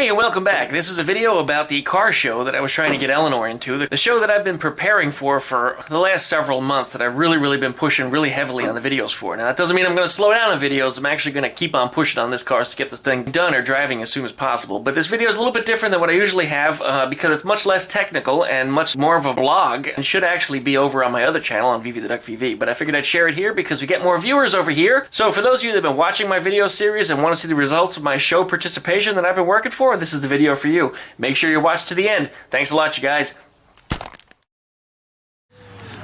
Hey, and welcome back. This is a video about the car show that I was trying to get Eleanore into. The show that I've been preparing for the last several months, that I've really been pushing really heavily on the videos for. Now, that doesn't mean I'm going to slow down on videos. I'm actually going to keep on pushing on this car to get this thing done or driving as soon as possible. But this video is a little bit different than what I usually have because it's much less technical and much more of a vlog, and should actually be over on my other channel on VV the Duck VV. But I figured I'd share it here because we get more viewers over here. So for those of you that have been watching my video series and want to see the results of my show participation that I've been working for, this is the video for you. Make sure you watch to the end. Thanks a lot, you guys.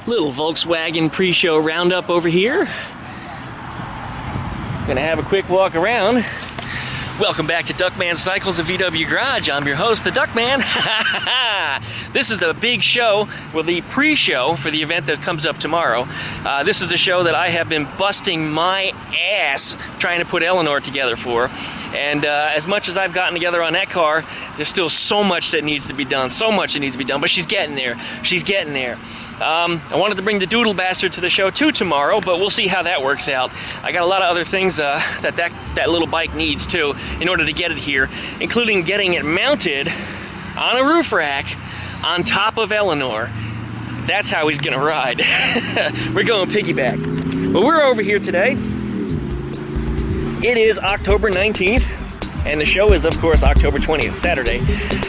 Little Volkswagen pre-show roundup over here. Gonna have a quick walk around. Welcome back to Duckman Cycles of VW Garage. I'm your host, the Duckman. This is the big show, well, the pre-show for the event that comes up tomorrow. This is a show that I have been busting my ass trying to put Eleanore together for. And as much as I've gotten together on that car, there's still so much that needs to be done, but she's getting there. She's getting there. I wanted to bring the Doodle Bastard to the show too tomorrow, but we'll see how that works out. I got a lot of other things that little bike needs too in order to get it here, including getting it mounted on a roof rack on top of Eleanore. That's how he's gonna ride. We're going piggyback. But we're over here today. It is October 19th, and the show is, of course, October 20th, Saturday.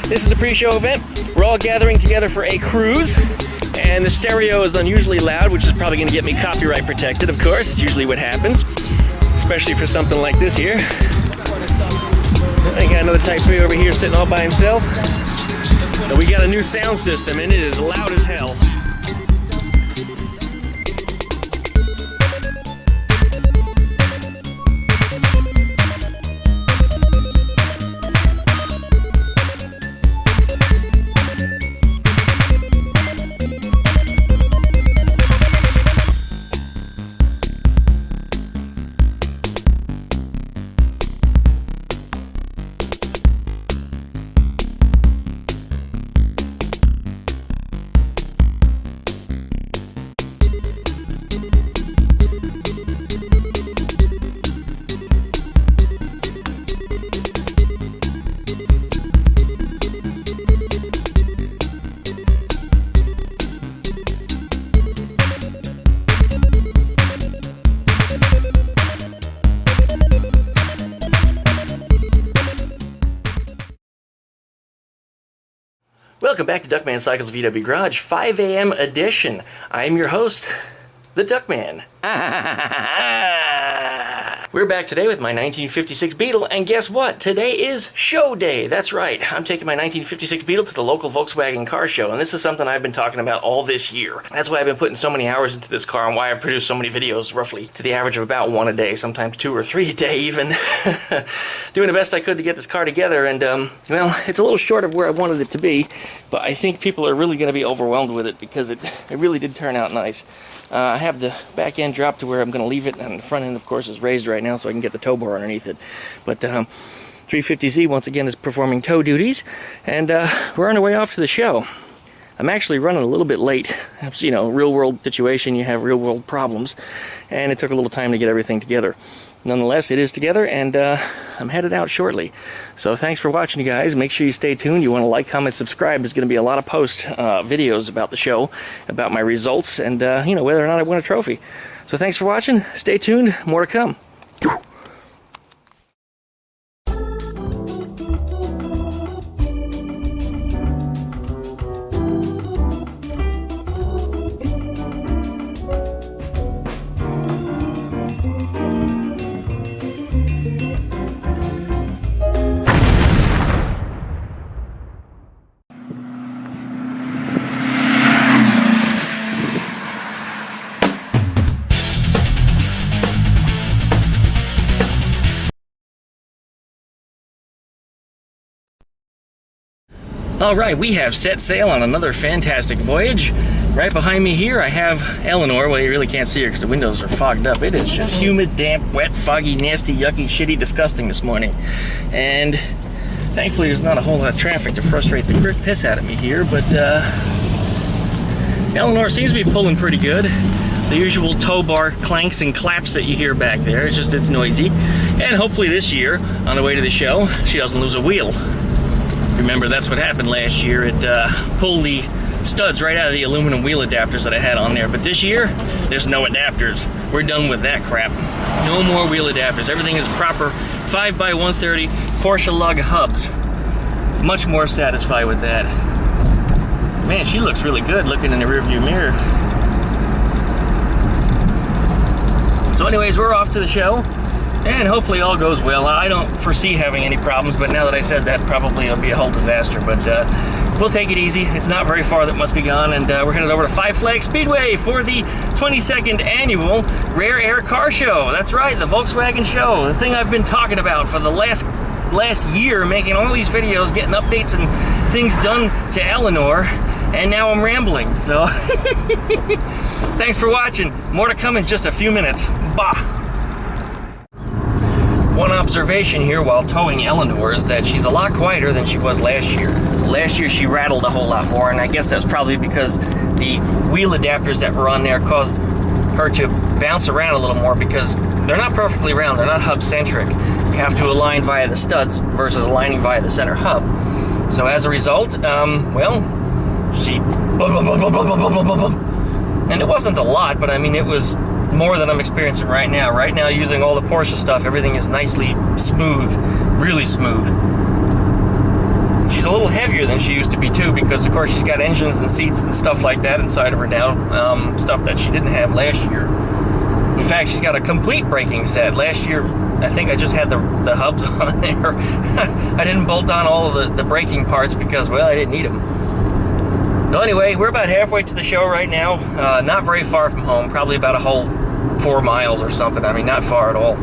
This is a pre-show event. We're all gathering together for a cruise. And the stereo is unusually loud, which is probably going to get me copyright protected, of course. It's usually what happens, especially for something like this here. I got another Type 3 over here sitting all by himself. So we got a new sound system, and it is loud as hell. Welcome back to Duckman Cycles VW Garage, 5 a.m. edition. I am your host, the Duckman. We're back today with my 1956 Beetle, and guess what? Today is show day. That's right. I'm taking my 1956 Beetle to the local Volkswagen car show, and this is something I've been talking about all this year. That's why I've been putting so many hours into this car, and why I've produced so many videos, roughly to the average of about one a day, sometimes 2 or 3 a day even. Doing the best I could to get this car together, and well, it's a little short of where I wanted it to be, but I think people are really going to be overwhelmed with it because it really did turn out nice. I have the back end dropped to where I'm going to leave it, and the front end, of course, is raised right now so I can get the tow bar underneath it. But 350Z, once again, is performing tow duties, and we're on our way off to the show. I'm actually running a little bit late. You know, real-world situation, you have real-world problems, and it took a little time to get everything together. Nonetheless, it is together, and I'm headed out shortly. So thanks for watching, you guys. Make sure you stay tuned. You want to like, comment, subscribe. There's going to be a lot of videos about the show, about my results, and you know, whether or not I win a trophy. So thanks for watching. Stay tuned. More to come. Alright, we have set sail on another fantastic voyage. Right behind me here I have Eleanore. Well, you really can't see her because the windows are fogged up. It is just humid, damp, wet, foggy, nasty, yucky, shitty, disgusting this morning. And thankfully there's not a whole lot of traffic to frustrate the quick piss out of me here, but Eleanore seems to be pulling pretty good. The usual tow bar clanks and claps that you hear back there. It's noisy. And hopefully this year, on the way to the show, she doesn't lose a wheel. Remember, that's what happened last year. It pulled the studs right out of the aluminum wheel adapters that I had on there. But this year, there's no adapters. We're done with that crap. No more wheel adapters. Everything is proper 5x130 Porsche lug hubs. Much more satisfied with that. Man, she looks really good looking in the rearview mirror. So anyways, we're off to the show, and hopefully all goes well. I don't foresee having any problems, but now that I said that, probably it'll be a whole disaster. But we'll take it easy. It's not very far that must be gone, and we're headed over to Five Flags Speedway for the 22nd annual Rare Air Car Show. That's right, the Volkswagen show, the thing I've been talking about for the last year, making all these videos, getting updates and things done to Eleanore, and now I'm rambling. So thanks for watching. More to come in just a few minutes. Bah! One observation here while towing Eleanore is that she's a lot quieter than she was last year. Last year she rattled a whole lot more, and I guess that's probably because the wheel adapters that were on there caused her to bounce around a little more, because they're not perfectly round, they're not hub-centric. You have to align via the studs versus aligning via the center hub. So as a result, well, she... And it wasn't a lot, but I mean, it was more than I'm experiencing right now. Right now, using all the Porsche stuff, everything is nicely smooth, really smooth. She's a little heavier than she used to be too, because of course she's got engines and seats and stuff like that inside of her now, stuff that she didn't have last year. In fact, she's got a complete braking set. Last year, I think I just had the hubs on there. I didn't bolt on all of the braking parts because, well, I didn't need them. So anyway, we're about halfway to the show right now. Not very far from home, probably about a whole 4 miles or something. I mean, not far at all.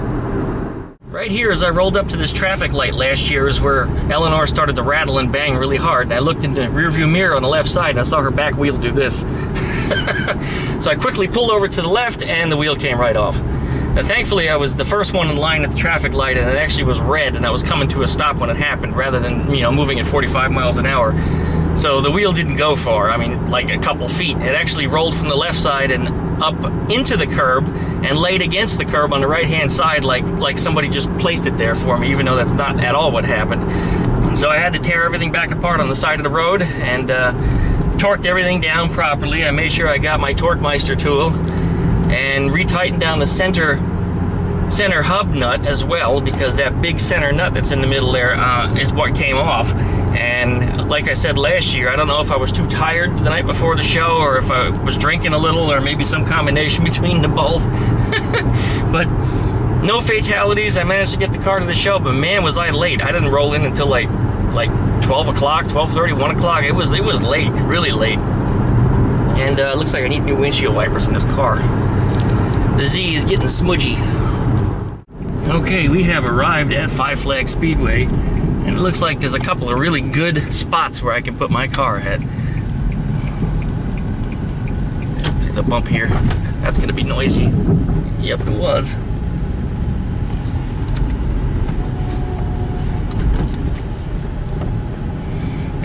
Right here, as I rolled up to this traffic light last year, is where Eleanore started to rattle and bang really hard. And I looked in the rearview mirror on the left side, and I saw her back wheel do this. So I quickly pulled over to the left, and the wheel came right off. Now, thankfully, I was the first one in line at the traffic light, and it actually was red, and I was coming to a stop when it happened, rather than, you know, moving at 45 miles an hour. So the wheel didn't go far. I mean, like a couple feet. It actually rolled from the left side and up into the curb and laid against the curb on the right-hand side, like somebody just placed it there for me, even though that's not at all what happened. So I had to tear everything back apart on the side of the road and torqued everything down properly. I made sure I got my Torquemeister tool and retightened down the center hub nut as well, because that big center nut that's in the middle there is what came off. And like I said last year, I don't know if I was too tired the night before the show, or if I was drinking a little, or maybe some combination between the both. But no fatalities. I managed to get the car to the show, but man, was I late. I didn't roll in until like 12 o'clock, 12:30, 1 o'clock. It was late, really late. And it looks like I need new windshield wipers in this car. The Z is getting smudgy. Okay, we have arrived at Five Flags Speedway, and it looks like there's a couple of really good spots where I can put my car at. There's a bump here. That's going to be noisy. Yep, it was.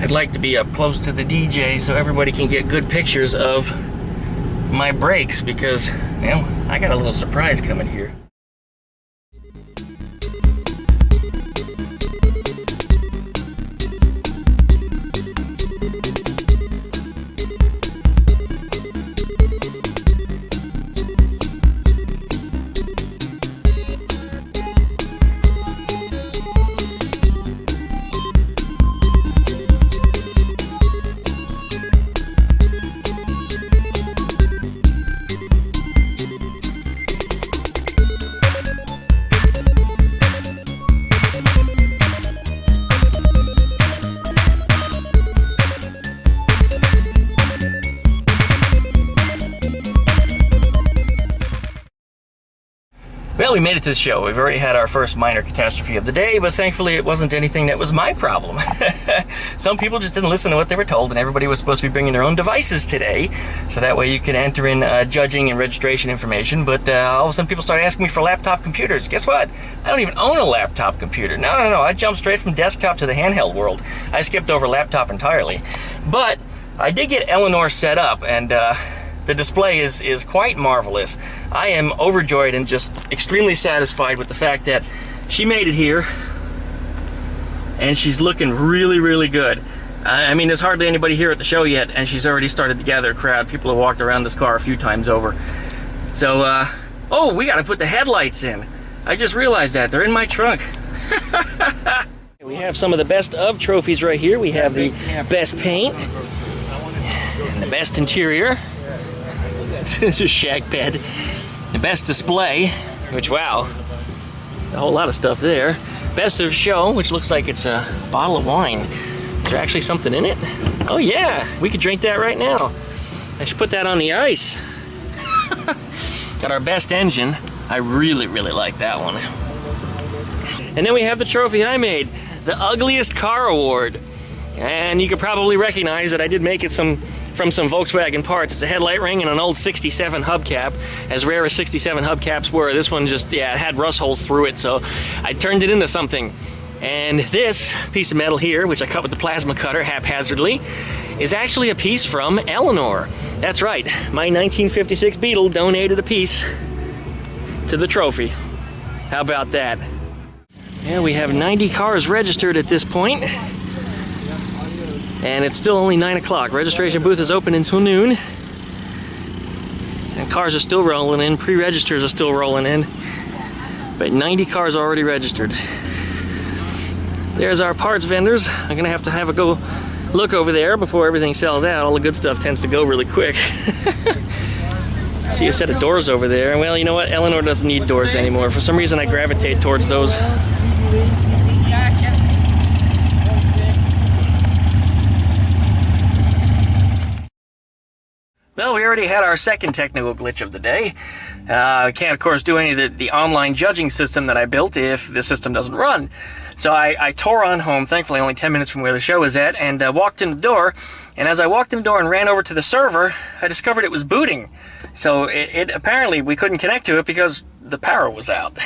I'd like to be up close to the DJ so everybody can get good pictures of my brakes, because, well, I got a little surprise coming here. Well, we made it to the show. We've already had our first minor catastrophe of the day, but thankfully it wasn't anything that was my problem. Some people just didn't listen to what they were told, and everybody was supposed to be bringing their own devices today, so that way you can enter in judging and registration information. But all of a sudden people started asking me for laptop computers. Guess what? I don't even own a laptop computer. No. I jumped straight from desktop to the handheld world. I skipped over laptop entirely. But I did get Eleanore set up, and the display is quite marvelous. I am overjoyed and just extremely satisfied with the fact that she made it here. and she's looking really, really good. I mean, there's hardly anybody here at the show yet, and she's already started to gather a crowd. People have walked around this car a few times over. So, oh, we got to put the headlights in. I just realized that. They're in my trunk. We have some of the best of trophies right here. We have the best paint, and the best interior. This is shack bed. The best display, which, wow, a whole lot of stuff there. Best of show, which looks like it's a bottle of wine. Is there actually something in it? Oh yeah, we could drink that right now. I should put that on the ice. Got our best engine. I really, really like that one. And then we have the trophy I made, the Ugliest Car Award. And you could probably recognize that I did make it from some Volkswagen parts. It's a headlight ring and an old 67 hubcap. As rare as 67 hubcaps were, this one just, yeah, it had rust holes through it, so I turned it into something. And this piece of metal here, which I cut with the plasma cutter haphazardly, is actually a piece from Eleanore. That's right, my 1956 Beetle donated a piece to the trophy. How about that? Yeah, we have 90 cars registered at this point. And it's still only 9 o'clock. Registration booth is open until noon. And cars are still rolling in. Pre-registers are still rolling in. But 90 cars already registered. There's our parts vendors. I'm gonna have a go look over there before everything sells out. All the good stuff tends to go really quick. See a set of doors over there. Well, you know what? Eleanore doesn't need doors anymore. For some reason, I gravitate towards those. Well, we already had our second technical glitch of the day. I can't, of course, do any of the online judging system that I built if the system doesn't run. So I tore on home, thankfully only 10 minutes from where the show was at, and walked in the door. And as I walked in the door and ran over to the server, I discovered it was booting. So it apparently we couldn't connect to it because the power was out.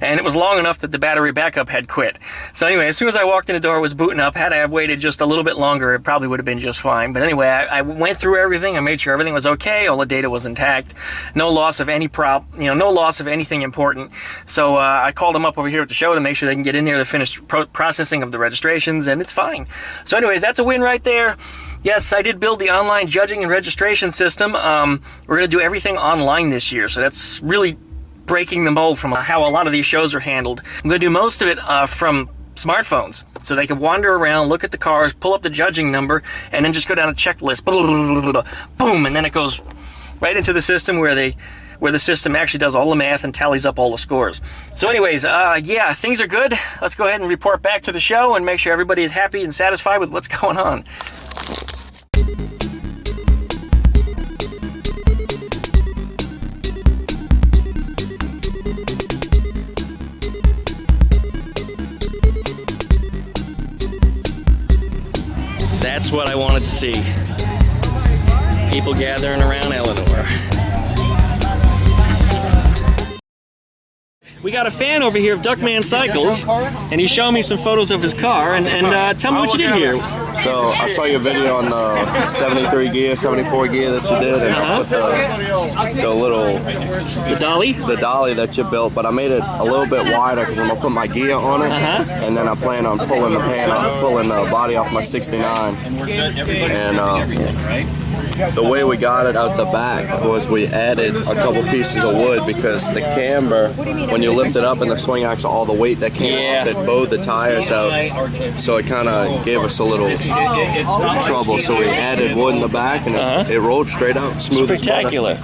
And it was long enough that the battery backup had quit. So anyway, as soon as I walked in the door, it was booting up. Had I have waited just a little bit longer, it probably would have been just fine. But anyway, I went through everything. I made sure everything was okay. All the data was intact. No loss of any no loss of anything important. So I called them up over here at the show to make sure they can get in here to finish processing of the registrations, and it's fine. So anyways, that's a win right there. Yes, I did build the online judging and registration system. We're going to do everything online this year, so that's really breaking the mold from how a lot of these shows are handled. I'm going to do most of it from smartphones, so they can wander around, look at the cars, pull up the judging number, and then just go down a checklist. Boom, and then it goes right into the system where the system actually does all the math and tallies up all the scores. So anyways, yeah, things are good. Let's go ahead and report back to the show and make sure everybody is happy and satisfied with what's going on. That's what I wanted to see. People gathering around Eleanore. We got a fan over here of Duckman Cycles, and he's showing me some photos of his car, and tell me what you did here. So I saw your video on the 73 gear, 74 gear that you did, and I put the dolly that you built, but I made it a little bit wider because I'm gonna put my gear on it, and then I plan on pulling the body off my 69, and the way we got it out the back was we added a couple pieces of wood because the camber, when you lift it up in the swing axle, all the weight that came off, it bowed the tires out, so it kind of gave us a little trouble. So we added wood in the back, and it rolled straight out, smooth as butter. Spectacular.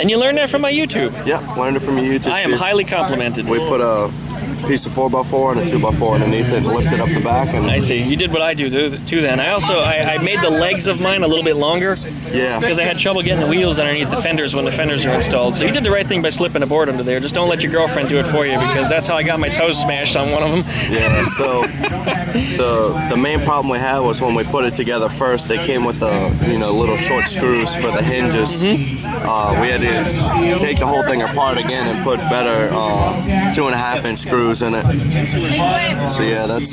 And you learned that from my YouTube? Yeah, learned it from your YouTube. I am highly complimented. We put a piece of 4x4 and a 2x4 underneath it, lifted up the back, and I see. You did what I do too. Then I made the legs of mine a little bit longer. Yeah. Because I had trouble getting the wheels underneath the fenders when the fenders are installed. So you did the right thing by slipping a board under there. Just don't let your girlfriend do it for you, because that's how I got my toes smashed on one of them. Yeah. So the main problem we had was when we put it together first, they came with the little short screws for the hinges. We had to take the whole thing apart again and put better 2.5-inch screws in it. So yeah, that's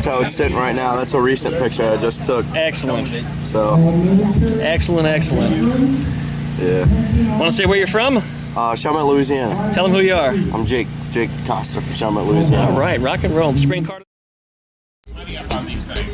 how it's sitting right now. That's a recent picture I just took. Excellent. So excellent. Yeah. Want to say where you're from? Chalmette, Louisiana. Tell them who you are. I'm Jake Costa from Chalmette, Louisiana. All right, rock and roll. Spring car. giddy up on these things.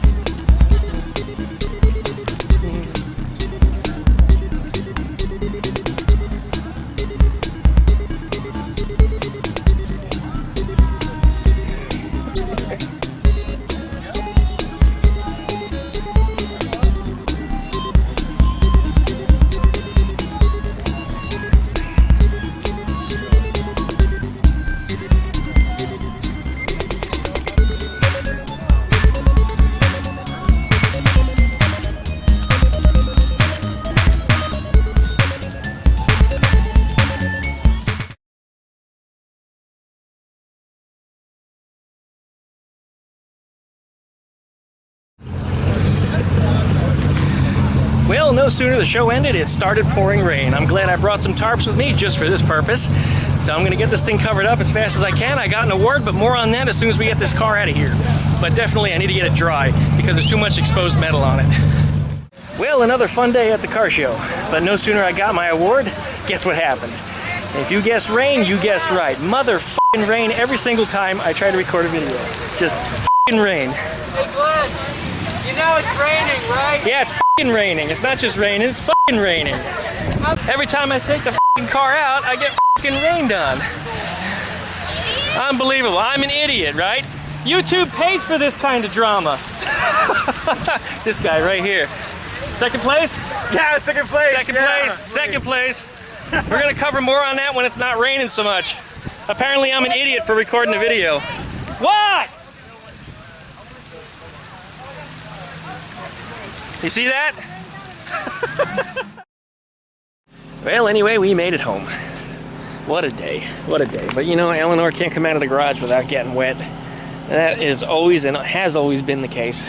Well, no sooner the show ended, it started pouring rain. I'm glad I brought some tarps with me just for this purpose. So I'm going to get this thing covered up as fast as I can. I got an award, but more on that as soon as we get this car out of here. But definitely I need to get it dry because there's too much exposed metal on it. Well, another fun day at the car show. But no sooner I got my award, guess what happened? If you guessed rain, you guessed right. Mother f***ing rain every single time I try to record a video. Just f***ing rain. Hey Glenn, you know it's raining, right? Yeah, it's f***ing raining. It's not just raining, it's f***ing raining. Every time I take the f***ing car out, I get f***ing rained on. Unbelievable. I'm an idiot, right? YouTube pays for this kind of drama. This guy right here. Second place? Yeah, second place. Second place. Second place. We're going to cover more on that when it's not raining so much. Apparently I'm an idiot for recording a video. What? You see that? Well, anyway, we made it home. What a day. What a day. But you know, Eleanore can't come out of the garage without getting wet. That is always and has always been the case.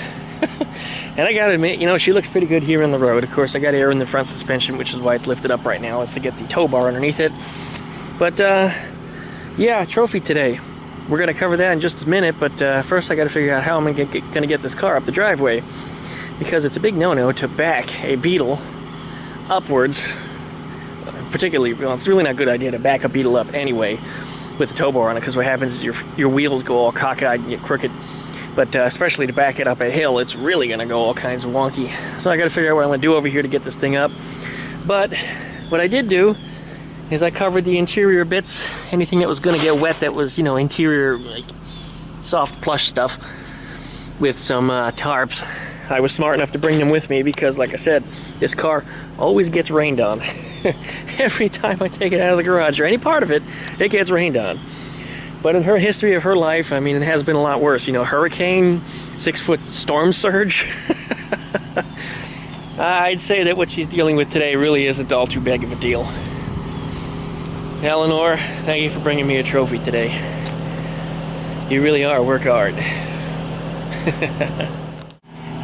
And I gotta admit, you know, she looks pretty good here on the road. Of course, I got air in the front suspension, which is why it's lifted up right now. It's to get the tow bar underneath it. But, yeah, trophy today. We're gonna cover that in just a minute, but first I gotta figure out how I'm gonna get this car up the driveway. Because it's a big no-no to back a Beetle upwards. Particularly, well, it's really not a good idea to back a Beetle up anyway with the tow bar on it, because what happens is your wheels go all cockeyed and get crooked. But especially to back it up a hill, it's really going to go all kinds of wonky. So I got to figure out what I'm going to do over here to get this thing up. But what I did do is I covered the interior bits, anything that was going to get wet that was, you know, interior, like soft plush stuff, with some tarps. I was smart enough to bring them with me because, like I said, this car always gets rained on. Every time I take it out of the garage, or any part of it, it gets rained on. But in her history of her life, I mean, it has been a lot worse. You know, hurricane, 6-foot storm surge. I'd say that what she's dealing with today really isn't all too big of a deal. Eleanore, thank you for bringing me a trophy today. You really are. Work hard.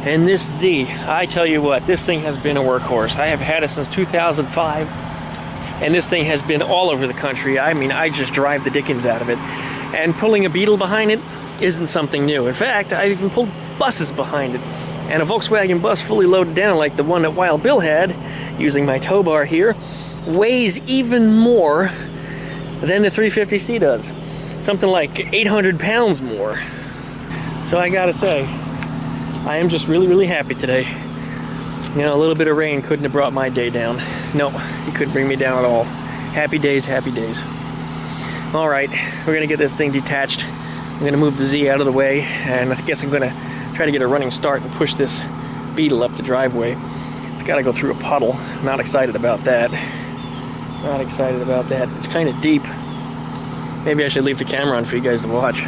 And this Z, I tell you what, this thing has been a workhorse. I have had it since 2005, and this thing has been all over the country. I mean, I just drive the dickens out of it. And pulling a Beetle behind it isn't something new. In fact, I even pulled buses behind it. And a Volkswagen bus fully loaded down like the one that Wild Bill had, using my tow bar here, weighs even more than the 350C does. Something like 800 pounds more. So I gotta say, I am just really, really happy today. You know, a little bit of rain couldn't have brought my day down. No, it couldn't bring me down at all. Happy days, happy days. All right, we're gonna get this thing detached. I'm gonna move the Z out of the way, and I guess I'm gonna try to get a running start and push this Beetle up the driveway. It's gotta go through a puddle. I'm not excited about that. Not excited about that. It's kind of deep. Maybe I should leave the camera on for you guys to watch.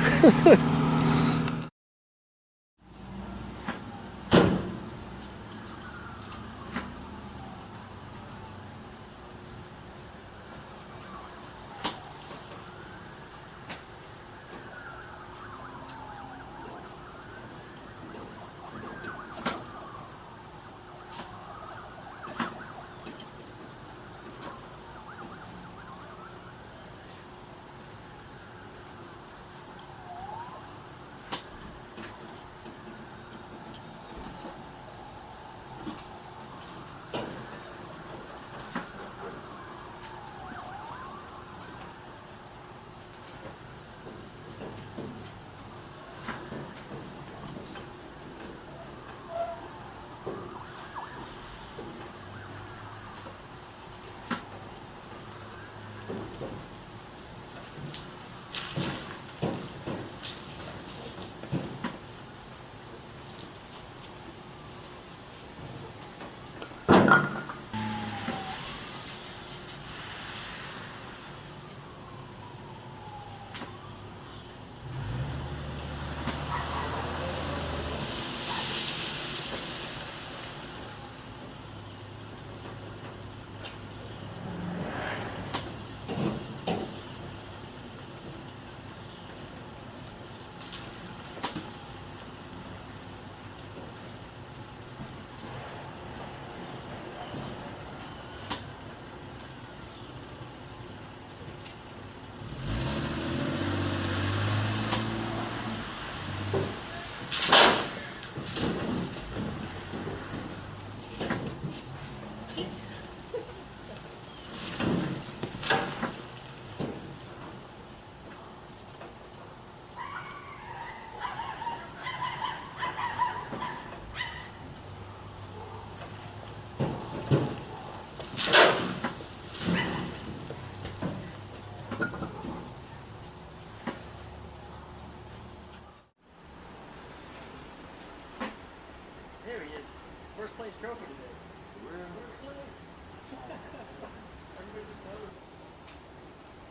nice trophy today.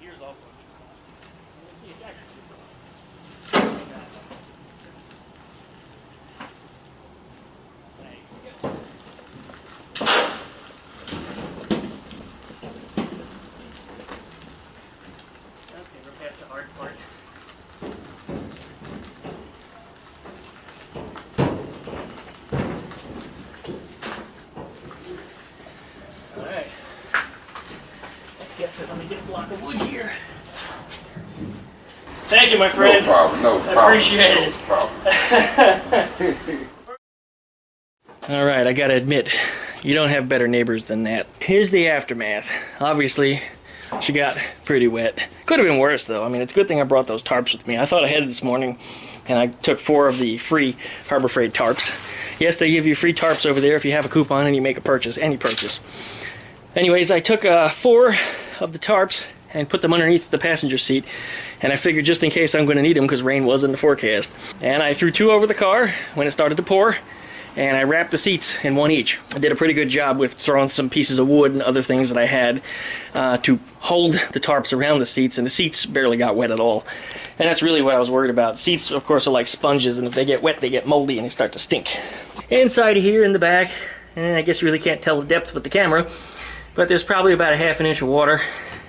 Here's also a good spot. It's actually super. Okay, we're past the hard part. Alright. That gets it. Let me get a block of wood here. Thank you, my friend. No problem, no problem. I appreciate it. No problem. Alright, I gotta admit, you don't have better neighbors than that. Here's the aftermath. Obviously, she got pretty wet. Could have been worse, though. I mean, it's a good thing I brought those tarps with me. I thought ahead this morning, and I took 4 of the free Harbor Freight tarps. Yes, they give you free tarps over there if you have a coupon and you make a purchase, any purchase. Anyways, I took 4 of the tarps and put them underneath the passenger seat, and I figured just in case I'm going to need them because rain was in the forecast. And I threw 2 over the car when it started to pour, and I wrapped the seats in 1 each. I did a pretty good job with throwing some pieces of wood and other things that I had to hold the tarps around the seats, and the seats barely got wet at all. And that's really what I was worried about. Seats, of course, are like sponges, and if they get wet, they get moldy and they start to stink. Inside here in the back, and I guess you really can't tell the depth with the camera, but there's probably about a ½ inch of water.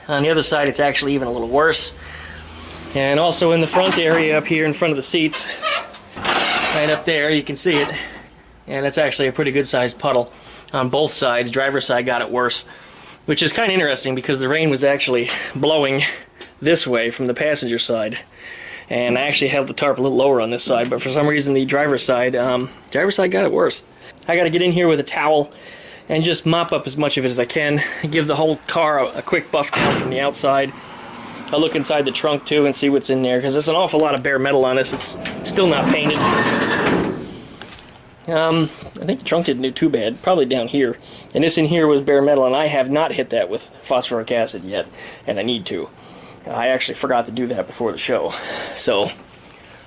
On the other side, it's actually even a little worse. And also in the front area up here in front of the seats, right up there, you can see it. And it's actually a pretty good sized puddle on both sides. Driver's side got it worse, which is kind of interesting because the rain was actually blowing this way from the passenger side. And I actually held the tarp a little lower on this side, but for some reason the driver's side got it worse. I got to get in here with a towel and just mop up as much of it as I can. Give the whole car a quick buff down from the outside. I'll look inside the trunk too and see what's in there, because there's an awful lot of bare metal on this. It's still not painted. I think the trunk didn't do too bad, probably down here. And this in here was bare metal, and I have not hit that with phosphoric acid yet, and I need to. I actually forgot to do that before the show. So,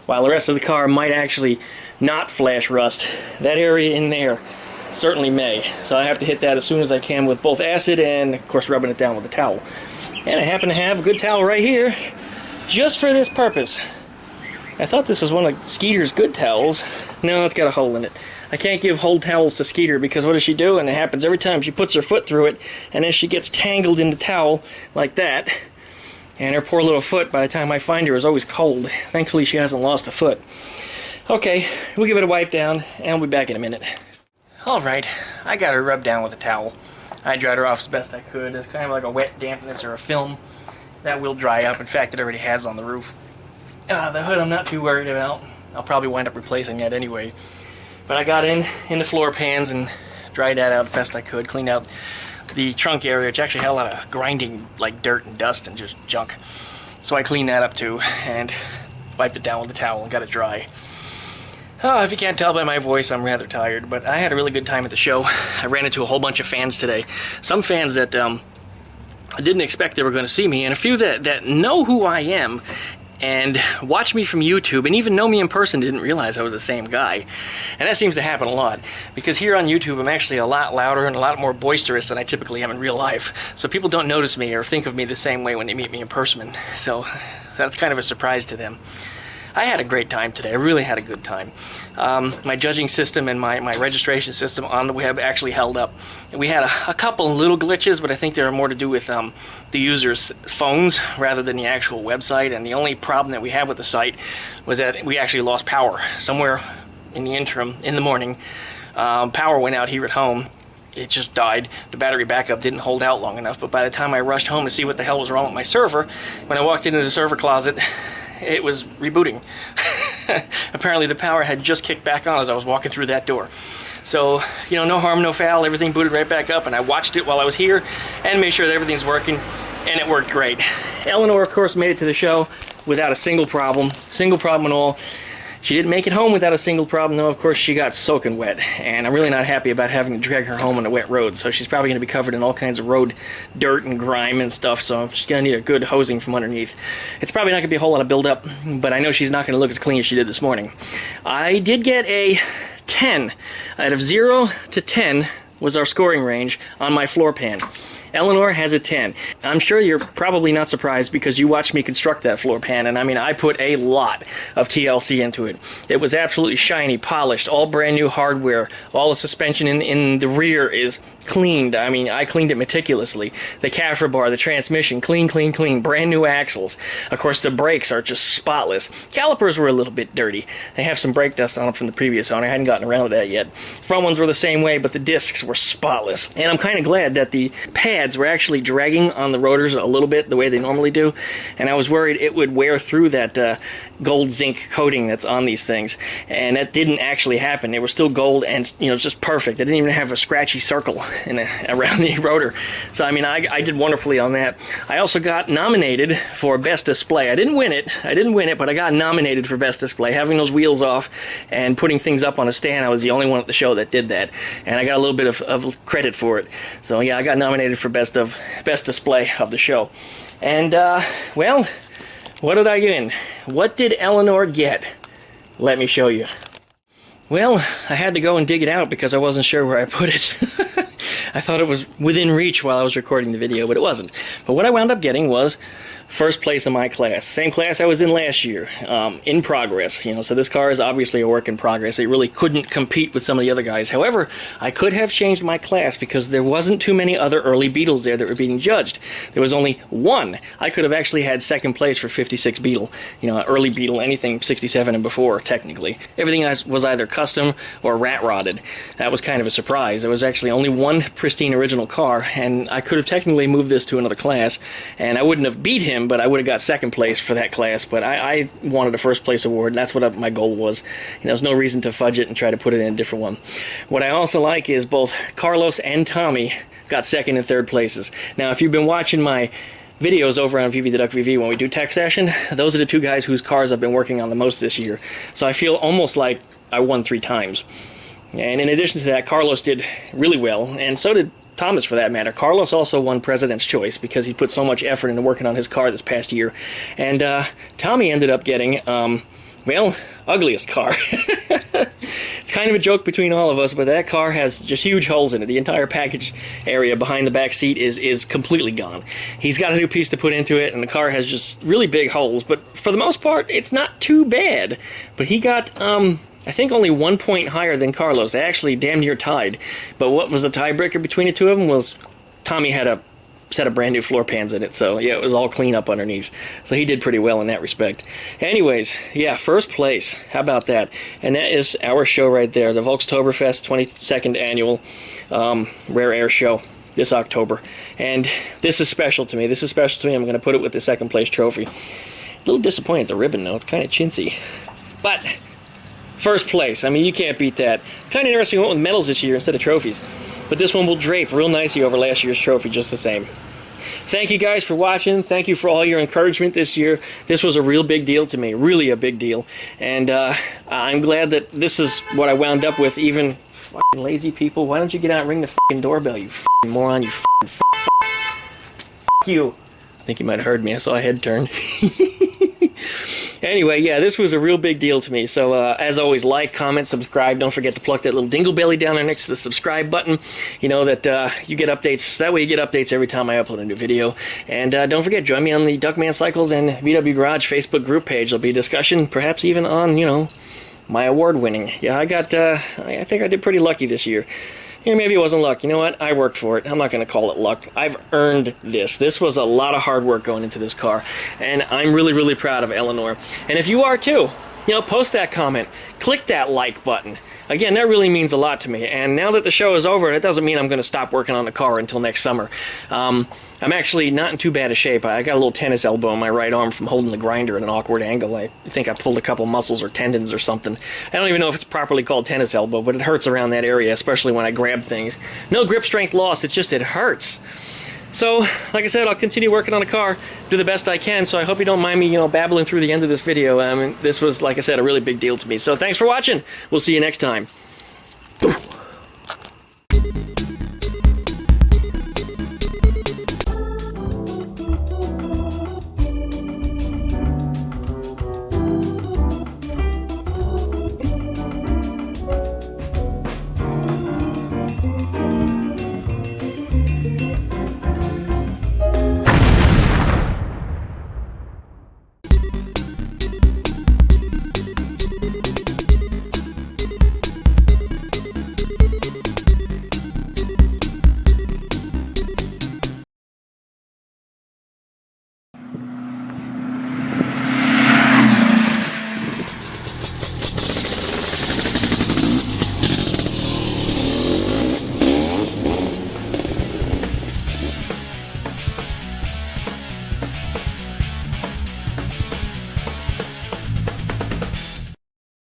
while the rest of the car might actually not flash rust, that area in there certainly may. So I have to hit that as soon as I can with both acid and, of course, rubbing it down with a towel. And I happen to have a good towel right here, just for this purpose. I thought this was one of Skeeter's good towels. No, it's got a hole in it. I can't give whole towels to Skeeter because what does she do? And it happens every time. She puts her foot through it, and then she gets tangled in the towel like that. And her poor little foot, by the time I find her, is always cold. Thankfully, she hasn't lost a foot. Okay, we'll give it a wipe down, and we'll be back in a minute. Alright, I got her rubbed down with a towel. I dried her off as best I could. It's kind of like a wet dampness or a film. That will dry up. In fact, it already has on the roof. The hood I'm not too worried about. I'll probably wind up replacing that anyway. But I got in the floor pans and dried that out as best I could. Cleaned out the trunk area, which actually had a lot of grinding, like dirt and dust and just junk. So I cleaned that up too and wiped it down with a towel and got it dry. Oh, if you can't tell by my voice, I'm rather tired, but I had a really good time at the show. I ran into a whole bunch of fans today. Some fans that I didn't expect they were going to see me, and a few that know who I am and watch me from YouTube and even know me in person didn't realize I was the same guy. And that seems to happen a lot, because here on YouTube I'm actually a lot louder and a lot more boisterous than I typically am in real life. So people don't notice me or think of me the same way when they meet me in person. So that's kind of a surprise to them. I had a great time today. I really had a good time. My judging system and my registration system on the web actually held up. We had a couple little glitches, but I think they were more to do with the users' phones rather than the actual website. And the only problem that we had with the site was that we actually lost power. Somewhere in the interim, in the morning, power went out here at home. It just died. The battery backup didn't hold out long enough. But by the time I rushed home to see what the hell was wrong with my server, when I walked into the server closet, it was rebooting. Apparently the power had just kicked back on as I was walking through that door. So, you know, no harm, no foul. Everything booted right back up, and I watched it while I was here and made sure that everything's working, and it worked great. Eleanore, of course, made it to the show without a single problem at all. She didn't make it home without a single problem, though. Of course, she got soaking wet, and I'm really not happy about having to drag her home on a wet road, so she's probably going to be covered in all kinds of road dirt and grime and stuff, so she's going to need a good hosing from underneath. It's probably not going to be a whole lot of buildup, but I know she's not going to look as clean as she did this morning. I did get a 10. Out of 0 to 10 was our scoring range on my floor pan. Eleanore has a 10. I'm sure you're probably not surprised because you watched me construct that floor pan, and I mean, I put a lot of TLC into it. It was absolutely shiny, polished, all brand new hardware. All the suspension in the rear is cleaned. I mean, I cleaned it meticulously. The CAFR bar, the transmission, clean, clean, clean. Brand new axles. Of course, the brakes are just spotless. Calipers were a little bit dirty. They have some brake dust on them from the previous owner. I hadn't gotten around to that yet. Front ones were the same way, but the discs were spotless. And I'm kind of glad that the pads were actually dragging on the rotors a little bit the way they normally do. And I was worried it would wear through that gold zinc coating that's on these things. And that didn't actually happen. They were still gold and, you know, just perfect. They didn't even have a scratchy circle around the rotor. So, I mean, I did wonderfully on that. I also got nominated for Best Display. I didn't win it, but I got nominated for Best Display. Having those wheels off and putting things up on a stand, I was the only one at the show that did that. And I got a little bit of credit for it. So, yeah, I got nominated for Best Display of the show. And, well, what did I win? What did Eleanore get? Let me show you. Well, I had to go and dig it out because I wasn't sure where I put it. I thought it was within reach while I was recording the video, but it wasn't. But what I wound up getting was first place in my class. Same class I was in last year, in progress. You know, so this car is obviously a work in progress. It really couldn't compete with some of the other guys. However, I could have changed my class because there wasn't too many other early Beetles there that were being judged. There was only one. I could have actually had second place for 56 Beetle. You know, early Beetle, anything 67 and before, technically. Everything was either custom or rat rodded. That was kind of a surprise. There was actually only one pristine original car, and I could have technically moved this to another class, and I wouldn't have beat him, but I would have got second place for that class. But I wanted a first place award, and that's what my goal was. You know, there's no reason to fudge it and try to put it in a different one. What I also like is both Carlos and Tommy got second and third places. Now, if you've been watching my videos over on VV the Duck VV when we do tech session, those are the two guys whose cars I've been working on the most this year. So I feel almost like I won 3 times. And in addition to that, Carlos did really well, and so did Thomas, for that matter. Carlos also won President's Choice because he put so much effort into working on his car this past year. And Tommy ended up getting, well, ugliest car. It's kind of a joke between all of us, but that car has just huge holes in it. The entire package area behind the back seat is completely gone. He's got a new piece to put into it, and the car has just really big holes. But for the most part, it's not too bad. But he got, I think, only 1 point higher than Carlos. They actually damn near tied. But what was the tiebreaker between the two of them was Tommy had a set of brand new floor pans in it. So, yeah, it was all clean up underneath. So he did pretty well in that respect. Anyways, yeah, first place. How about that? And that is our show right there, the Volkstoberfest 22nd Annual Rare Air Show this October. And this is special to me. This is special to me. I'm going to put it with the second place trophy. A little disappointed at the ribbon, though. It's kind of chintzy. But first place. I mean, you can't beat that. Kind of interesting, we went with medals this year instead of trophies. But this one will drape real nicely over last year's trophy just the same. Thank you guys for watching. Thank you for all your encouragement this year. This was a real big deal to me. Really a big deal. And I'm glad that this is what I wound up with. Even fucking lazy people, why don't you get out and ring the fucking doorbell, you fucking moron, you fucking fuck you. I think you might have heard me. I saw a head turn. Anyway, yeah, this was a real big deal to me. So, as always, like, comment, subscribe. Don't forget to pluck that little dingle belly down there next to the subscribe button. You know that you get updates. That way you get updates every time I upload a new video. And don't forget, join me on the Duckman Cycles and VW Garage Facebook group page. There'll be a discussion, perhaps even on, you know, my award winning. Yeah, I think I did pretty lucky this year. Yeah, maybe it wasn't luck. You know what? I worked for it. I'm not going to call it luck. I've earned this. This was a lot of hard work going into this car. And I'm really, really proud of Eleanore. And if you are too, you know, post that comment. Click that like button. Again, that really means a lot to me. And now that the show is over, it doesn't mean I'm going to stop working on the car until next summer. I'm actually not in too bad a shape. I got a little tennis elbow on my right arm from holding the grinder at an awkward angle. I think I pulled a couple muscles or tendons or something. I don't even know if it's properly called tennis elbow, but it hurts around that area, especially when I grab things. No grip strength lost, it's just it hurts. So, like I said, I'll continue working on the car, do the best I can, so I hope you don't mind me, you know, babbling through the end of this video. I mean, this was, like I said, a really big deal to me. So thanks for watching. We'll see you next time.